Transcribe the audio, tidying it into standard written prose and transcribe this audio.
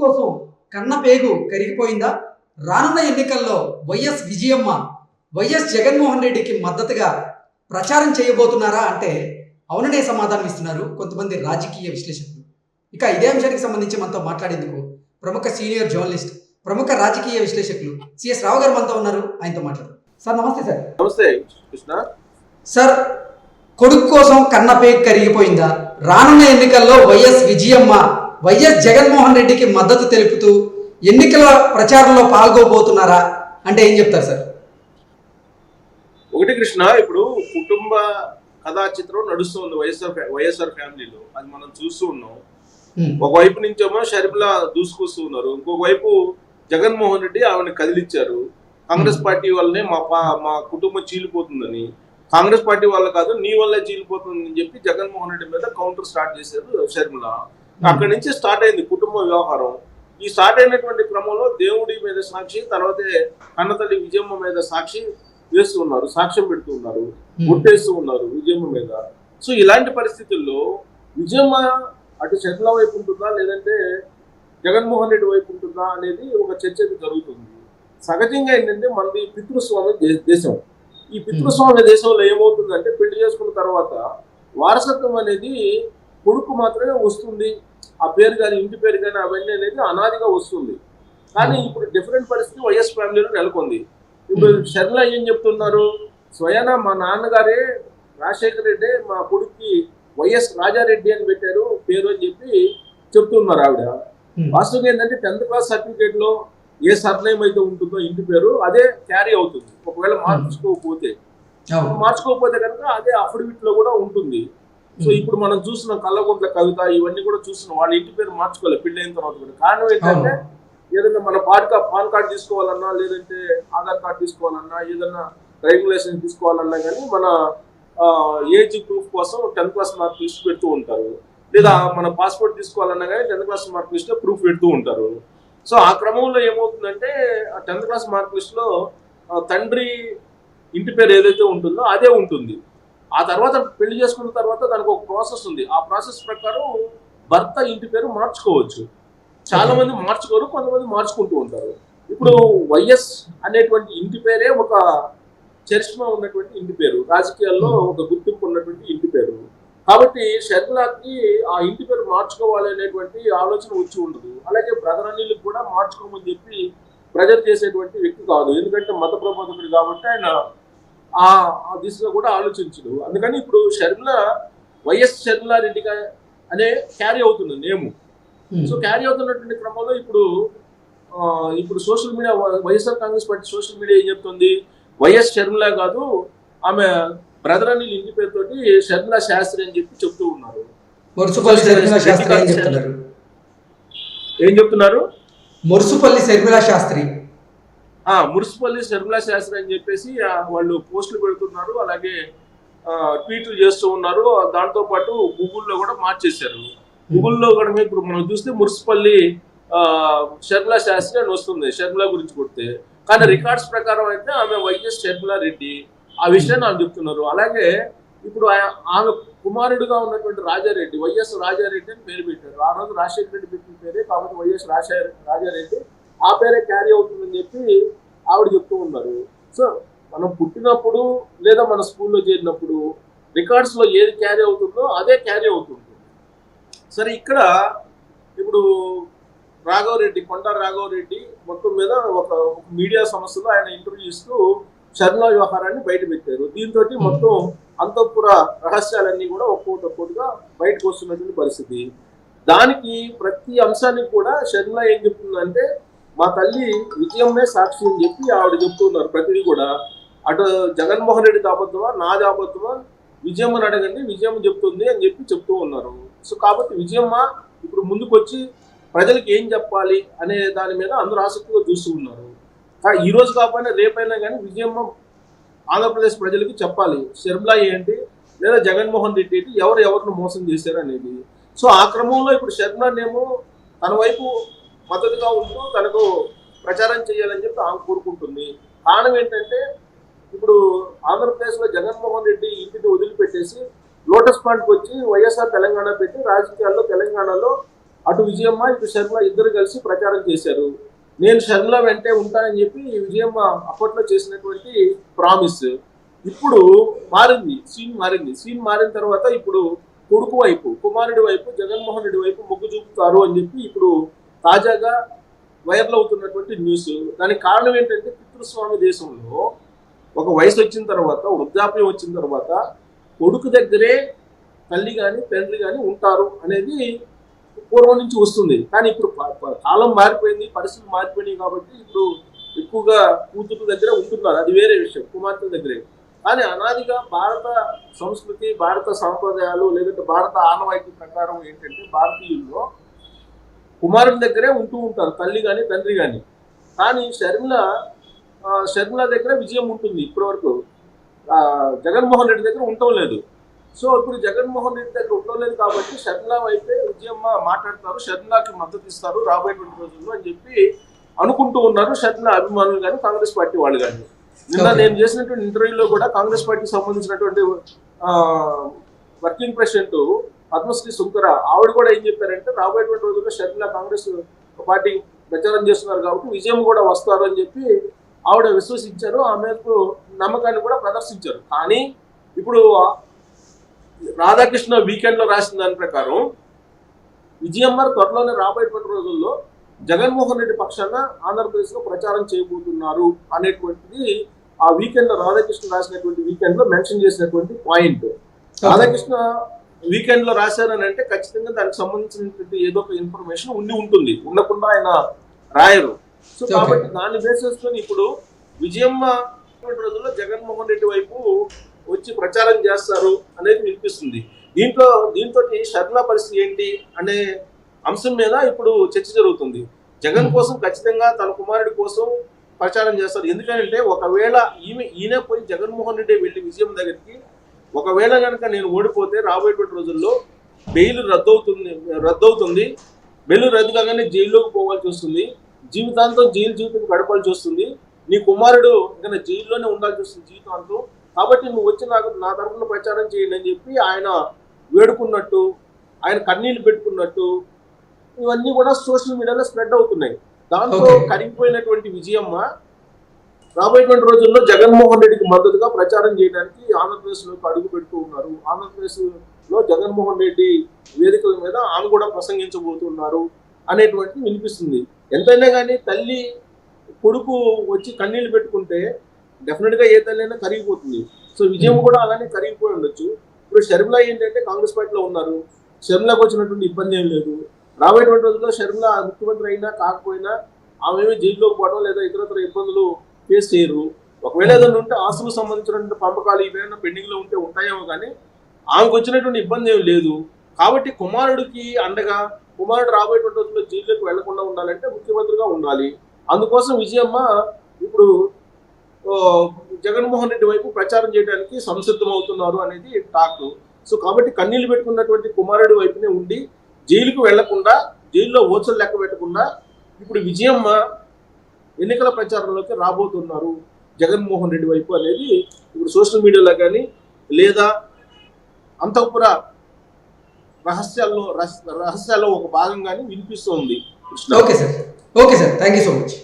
కోసం కన్న పేగు కరిగిపోయిందా? రానున్న ఎన్నికల్లో వైఎస్ విజయమ్మ వైఎస్ జగన్మోహన్ రెడ్డికి మద్దతుగా ప్రచారం చేయబోతున్నారా అంటే అవుననే సమాధానం ఇస్తున్నారు కొంతమంది రాజకీయ విశ్లేషకులు. ఇక ఇదే అంశానికి సంబంధించి మనతో మాట్లాడేందుకు ప్రముఖ సీనియర్ జర్నలిస్ట్, ప్రముఖ రాజకీయ విశ్లేషకులు సిఎస్ రావు గారు మనతో ఉన్నారు. ఆయనతో మాట్లాడు. సార్ నమస్తే. సార్ నమస్తే కృష్ణ. సార్, కొడుకు కోసం కన్న పేగు కరిగిపోయిందా? రానున్న ఎన్నికల్లో వైఎస్ విజయమ్మ వైఎస్ జగన్మోహన్ రెడ్డికి మద్దతు తెలుపుతూ ఎన్నికల ప్రచారంలో పాల్గొబోతున్నారా అంటే ఏం చెప్తారు సార్? ఒకటి కృష్ణ, ఇప్పుడు కుటుంబ కథా చిత్రం నడుస్తుంది వైఎస్ఆర్ ఫ్యామిలీలో, అది మనం చూస్తూ ఉన్నాం. ఒకవైపు నుంచేమో షర్మిల దూసుకొస్తూ ఉన్నారు, ఇంకొక వైపు జగన్మోహన్ రెడ్డి ఆవిడని కదిలిచ్చారు. కాంగ్రెస్ పార్టీ వల్లనే మా కుటుంబం చీలిపోతుందని, కాంగ్రెస్ పార్టీ వల్ల కాదు నీ వల్లే చీలిపోతుందని చెప్పి జగన్మోహన్ రెడ్డి మీద కౌంటర్ స్టార్ట్ చేశారు షర్మిల. అక్కడి నుంచి స్టార్ట్ అయింది కుటుంబ వ్యవహారం. ఈ స్టార్ట్ అయినటువంటి క్రమంలో దేవుడి మీద సాక్షి, తర్వాత కన్నతల్లి విజయమ్మ మీద సాక్షి వేస్తూ ఉన్నారు, సాక్ష్యం పెడుతూ ఉన్నారు, గుర్తేస్తూ ఉన్నారు విజయమ్మ మీద. సో ఇలాంటి పరిస్థితుల్లో విజయమ్మ అటు షర్మిల వైపు ఉంటుందా లేదంటే జగన్మోహన్ రెడ్డి వైపు ఉంటుందా అనేది ఒక చర్చ జరుగుతుంది. సహజంగా ఏంటంటే మనది పితృస్వామ్య దేశం. ఈ పితృస్వామ్య దేశంలో ఏమవుతుందంటే పెళ్లి చేసుకున్న తర్వాత వారసత్వం అనేది కొడుకు మాత్రమే వస్తుంది. ఆ పేరు కానీ ఇంటి పేరు కానీ అవన్నీ అనేది అనాదిగా వస్తుంది. కానీ ఇప్పుడు డిఫరెంట్ పరిస్థితి వైఎస్ ఫ్యామిలీలో నెలకొంది. ఇప్పుడు షర్మిల ఏం చెప్తున్నారు, స్వయాన మా నాన్నగారే రాజశేఖర రెడ్డి మా కొడుక్కి వైఎస్ రాజారెడ్డి అని పెట్టారు పేరు అని చెప్పి చెప్తున్నారు ఆవిడ. వాస్తవంగా ఏంటంటే 10th క్లాస్ సర్టిఫికేట్ లో ఏ సర్నేమ్ అయితే ఉంటుందో ఇంటి పేరు అదే క్యారీ అవుతుంది. ఒకవేళ మార్చుకోకపోతే కనుక అదే అఫిడవిట్ లో కూడా ఉంటుంది. సో ఇప్పుడు మనం చూసిన కల్లగుంట్ల కవిత ఇవన్నీ కూడా చూస్తున్నాం, వాళ్ళ ఇంటి పేరు మార్చుకోవాలి పెళ్ళైన తర్వాత కూడా. కారణం ఏంటంటే ఏదైనా మన పాన్ కార్డ్ తీసుకోవాలన్నా లేదంటే ఆధార్ కార్డ్ తీసుకోవాలన్నా ఏదన్నా డ్రైవింగ్ లైసెన్స్ తీసుకోవాలన్నా కానీ మన ఏజ్ ప్రూఫ్ కోసం 10th క్లాస్ మార్క్ లిస్ట్ పెడుతూ ఉంటారు. లేదా మన పాస్పోర్ట్ తీసుకోవాలన్నా కానీ 10th class mark list proof పెడుతూ ఉంటారు. సో ఆ క్రమంలో ఏమవుతుందంటే ఆ 10th క్లాస్ మార్క్ లిస్ట్ లో తండ్రి ఇంటి పేరు ఏదైతే ఉంటుందో అదే ఉంటుంది. ఆ తర్వాత పెళ్లి చేసుకున్న తర్వాత దానికి ఒక ప్రాసెస్ ఉంది. ఆ ప్రాసెస్ ప్రకారం భర్త ఇంటి పేరు మార్చుకోవచ్చు. చాలా మంది మార్చుకోరు, కొంతమంది మార్చుకుంటూ ఉంటారు. ఇప్పుడు వైఎస్ అనేటువంటి ఇంటి పేరే ఒక చరిష్మా ఉన్నటువంటి ఇంటి పేరు, రాజకీయాల్లో ఒక గుర్తింపు ఉన్నటువంటి ఇంటి పేరు. కాబట్టి షర్మిలకి ఆ ఇంటి పేరు మార్చుకోవాలి అనేటువంటి ఆలోచన వచ్చి ఉండదు. అలాగే బ్రదర్ అనిల్కి కూడా మార్చుకోమని చెప్పి ప్రెజర్ చేసేటువంటి వ్యక్తి కాదు, ఎందుకంటే మత ప్రబోధకుడు కాబట్టి ఆయన ఆ దిశగా కూడా ఆలోచించడు. అందుకని ఇప్పుడు షర్మిల వైఎస్ షర్మిలా రెడ్డి అనే క్యారీ అవుతుంది నేము. సో క్యారీ అవుతున్నటువంటి క్రమంలో ఇప్పుడు social media, YSR Congress party social media ఏం చెప్తుంది, వైఎస్ షర్మిల కాదు ఆమె బ్రదర్ అని ఇంటి పేరుతోటి షర్మిలా శాస్త్రి అని చెప్పి చెప్తూ ఉన్నారు. ఏం చెప్తున్నారు? మురుసుపల్లి షర్మిలా శాస్త్రి అని చెప్పేసి వాళ్ళు పోస్టులు పెడుతున్నారు, అలాగే ట్వీట్లు చేస్తూ ఉన్నారు. దాంతో పాటు గూగుల్లో కూడా మార్చేశారు. గూగుల్లో కూడా ఇప్పుడు మనం చూస్తే మురుసుపల్లి షర్మిలా శాస్త్రి అని వస్తుంది షర్మిల గురించి కొడితే. కానీ రికార్డ్స్ ప్రకారం అయితే ఆమె వైఎస్ షర్మిలా రెడ్డి, ఆ విషయాన్ని ఆమె చెప్తున్నారు. అలాగే ఇప్పుడు ఆమె కుమారుడుగా ఉన్నటువంటి రాజారెడ్డి వైఎస్ రాజారెడ్డి అని పేరు పెట్టారు. ఆ రోజు రాజశేఖర రెడ్డి పెట్టిన పేరే కాబట్టి వైఎస్ రాజారెడ్డి ఆ పేరే క్యారీ అవుతుందని చెప్పి ఆవిడ చెప్తూ ఉన్నారు. సో మనం పుట్టినప్పుడు లేదా మన స్కూల్లో చేరినప్పుడు రికార్డ్స్ లో ఏది క్యారీ అవుతుందో అదే క్యారీ అవుతుంది. సరే, ఇక్కడ ఇప్పుడు కొండా రాఘవరెడ్డి మొత్తం మీద ఒక మీడియా సంస్థలో ఆయన ఇంటర్వ్యూ ఇస్తూ షర్మిల వ్యవహారాన్ని బయట పెట్టారు. దీంతో మొత్తం అంతఃపుర రహస్యాలన్నీ కూడా ఒక్కొక్కటిగా బయటకు వస్తున్నటువంటి పరిస్థితి. దానికి ప్రతి అంశానికి కూడా షర్మిల ఏం చెప్తుందంటే మా తల్లి విజయమ్మే సాక్షి అని చెప్పి ఆవిడ చెప్తున్నారు. ప్రతిదీ కూడా అటు జగన్మోహన్ రెడ్డి అబద్ధమా నాది అబద్ధమా విజయమ్మని అడగండి, విజయమ్మ చెప్తుంది అని చెప్పి చెప్తూ ఉన్నారు. సో కాబట్టి విజయమ్మ ఇప్పుడు ముందుకు వచ్చి ప్రజలకు ఏం చెప్పాలి అనే దాని మీద అందరూ ఆసక్తిగా చూస్తూ ఉన్నారు. ఈ రోజు కాకపోయినా రేపైనా కానీ విజయమ్మ ఆంధ్రప్రదేశ్ ప్రజలకి చెప్పాలి షర్మిల ఏంటి లేదా జగన్మోహన్ రెడ్డి ఏంటి, ఎవరిని మోసం చేశారు అనేది. సో ఆ క్రమంలో ఇప్పుడు షర్మిలనేమో తన వైపు మద్దతుగా ఉంటూ తనకు ప్రచారం చేయాలని చెప్పి ఆమె కోరుకుంటుంది. కారణం ఏంటంటే ఇప్పుడు ఆంధ్రప్రదేశ్లో జగన్మోహన్ రెడ్డి ఇంటిని వదిలిపెట్టేసి లోటస్ పాండ్కి వచ్చి వైఎస్ఆర్ తెలంగాణ పెట్టి రాజకీయాల్లో తెలంగాణలో అటు విజయమ్మ ఇటు షర్మిల ఇద్దరు కలిసి ప్రచారం చేశారు. నేను షర్మిల వెంటే ఉంటానని చెప్పి విజయమ్మ అప్పట్లో చేసినటువంటి ప్రామిస్ ఇప్పుడు మారింది. సీన్ మారిన తర్వాత ఇప్పుడు కొడుకు వైపు, కుమారుడి వైపు, జగన్మోహన్ రెడ్డి వైపు మొగ్గు చూపుతారు అని చెప్పి ఇప్పుడు తాజాగా వైరల్ అవుతున్నటువంటి న్యూస్. దానికి కారణం ఏంటంటే పితృస్వామి దేశంలో ఒక వయసు వచ్చిన తర్వాత, వృద్ధాప్యం వచ్చిన తర్వాత కొడుకు దగ్గరే తల్లి కానీ తండ్రి కానీ ఉంటారు అనేది పూర్వం నుంచి వస్తుంది. కానీ ఇప్పుడు కాలం మారిపోయింది, పరిస్థితులు మారిపోయినాయి కాబట్టి ఇప్పుడు ఎక్కువగా కూతురు దగ్గర ఉంటున్నారు, అది వేరే విషయం, కుమార్తె దగ్గరే. కానీ అనాదిగా భారత సంస్కృతి, భారత సాంప్రదాయాలు లేదంటే భారత ఆనవాయితీ ప్రకారం ఏంటంటే భారతీయుల్లో కుమారుడి దగ్గరే ఉంటూ ఉంటారు, తల్లి కానీ తండ్రి కానీ. కానీ షర్మిల దగ్గర విజయం ఉంటుంది. ఇప్పటివరకు జగన్మోహన్ రెడ్డి దగ్గర ఉండటం లేదు. సో ఇప్పుడు జగన్మోహన్ రెడ్డి దగ్గర ఉండటం లేదు కాబట్టి షర్మిల వైపే విజయమ్మ మాట్లాడతారు, షర్మిలకి మద్దతు ఇస్తారు రాబోయేటువంటి రోజుల్లో అని చెప్పి అనుకుంటూ ఉన్నారు షర్మిల అభిమానులు కానీ కాంగ్రెస్ పార్టీ వాళ్ళు కానీ. నిన్న నేను చేసినటువంటి ఇంటర్వ్యూలో కూడా కాంగ్రెస్ పార్టీకి సంబంధించినటువంటి వర్కింగ్ ప్రెసిడెంట్ పద్మశ్రీ సుంకర ఆవిడ కూడా ఏం చెప్పారంటే రాబోయేటువంటి రోజుల్లో షర్మిల కాంగ్రెస్ పార్టీ ప్రచారం చేస్తున్నారు కాబట్టి విజయం కూడా వస్తారు అని చెప్పి ఆవిడ విశ్వసించారు. ఆ మేరకు నమ్మకాన్ని కూడా ప్రదర్శించారు. కానీ ఇప్పుడు రాధాకృష్ణ వీకెండ్ లో రాసిన దాని ప్రకారం విజయమ్మ త్వరలోనే రాబోయేటువంటి రోజుల్లో జగన్మోహన్ రెడ్డి పక్షాన ఆంధ్రప్రదేశ్ లో ప్రచారం చేయబోతున్నారు అనేటువంటిది ఆ వీకెండ్ లో రాధాకృష్ణ రాసినటువంటి వీకెండ్ లో మెన్షన్ చేసినటువంటి పాయింట్. రాధాకృష్ణ వీకెండ్ లో రాశారని అంటే ఖచ్చితంగా దానికి సంబంధించినటువంటి ఏదో ఒక ఇన్ఫర్మేషన్ ఉంటుంది, ఉండకుండా ఆయన రాయరు. సో కాబట్టి దాన్ని బేస్ చేసుకొని ఇప్పుడు విజయమ్మ రోజుల్లో జగన్మోహన్ రెడ్డి వైపు వచ్చి ప్రచారం చేస్తారు అనేది వినిపిస్తుంది. దీంతో షర్మిల పరిస్థితి ఏంటి అనే అంశం మీద ఇప్పుడు చర్చ జరుగుతుంది. జగన్ కోసం ఖచ్చితంగా తన కుమారుడి కోసం ప్రచారం చేస్తారు. ఎందుకంటే ఒకవేళ ఈయన పోయి జగన్మోహన్ రెడ్డి వెళ్ళి విజయం దగ్గరికి ఒకవేళ కనుక నేను ఓడిపోతే రాబోయేటువంటి రోజుల్లో బెయిల్ రద్దవుతుంది. బెయిల్ రద్దు కాగానే జైల్లోకి పోవాల్సి వస్తుంది, జీవితాంతం జీవితం గడపాల్సి వస్తుంది, నీ కుమారుడు ఇంకా జైల్లోనే ఉండాల్సి వస్తుంది జీవితాంతం. కాబట్టి నువ్వు వచ్చి నా తరఫున ప్రచారం చేయండి అని చెప్పి ఆయన వేడుకున్నట్టు, ఆయన కన్నీళ్లు పెట్టుకున్నట్టు ఇవన్నీ కూడా సోషల్ మీడియాలో స్ప్రెడ్ అవుతున్నాయి. దాంతో కరిగిపోయినటువంటి విజయమ్మ రాబోయేటువంటి రోజుల్లో జగన్మోహన్ రెడ్డికి మద్దతుగా ప్రచారం చేయడానికి ఆంధ్రప్రదేశ్ లోకి అడుగు పెడుతూ ఉన్నారు. ఆంధ్రప్రదేశ్ లో జగన్మోహన్ రెడ్డి వేదికల మీద ఆమె కూడా ప్రసంగించబోతున్నారు అనేటువంటి వినిపిస్తుంది. ఎంతైనా కానీ తల్లి కొడుకు వచ్చి కన్నీళ్లు పెట్టుకుంటే డెఫినెట్ గా ఏ తల్లి అయినా కరిగిపోతుంది. సో విజయం కూడా అలానే కరిగిపోయి ఉండొచ్చు. ఇప్పుడు షర్మిల ఏంటంటే కాంగ్రెస్ పార్టీలో ఉన్నారు, షర్మిలకు వచ్చినటువంటి ఇబ్బంది ఏం లేదు. రాబోయేటువంటి రోజుల్లో షర్మిల ముఖ్యమంత్రి అయినా కాకపోయినా ఆమె జైల్లోకి పోవడం లేదా ఇతరత్ర ఇబ్బందులు ఫేస్ చేయరు. ఒకవేళ ఏదైనా ఉంటే ఆస్తులకు సంబంధించినటువంటి పంపకాలు ఇవేమైనా పెండింగ్ లో ఉంటే ఉంటాయేమో కానీ ఆమెకు వచ్చినటువంటి ఇబ్బంది ఏమి లేదు. కాబట్టి కుమారుడికి అండగా కుమారుడు రాబోయేటువంటి రోజుల్లో జైల్లోకి వెళ్లకుండా ఉండాలంటే ముఖ్యమంత్రిగా ఉండాలి. అందుకోసం విజయమ్మ ఇప్పుడు జగన్మోహన్ రెడ్డి వైపు ప్రచారం చేయడానికి సంసిద్ధం అవుతున్నారు అనేది టాక్. సో కాబట్టి కన్నీళ్లు పెట్టుకున్నటువంటి కుమారుడి వైపునే ఉండి జైలుకు వెళ్లకుండా, జైల్లో ఓచలు లెక్క పెట్టకుండా ఇప్పుడు విజయమ్మ ఎన్నికల ప్రచారంలోకి రాబోతున్నారు జగన్మోహన్ రెడ్డి వైపు అనేది ఇప్పుడు సోషల్ మీడియాలో కానీ లేదా అంతఃపుర రహస్యాల్లో ఒక భాగంగానే వినిపిస్తుంది. Okay sir, thank you so much.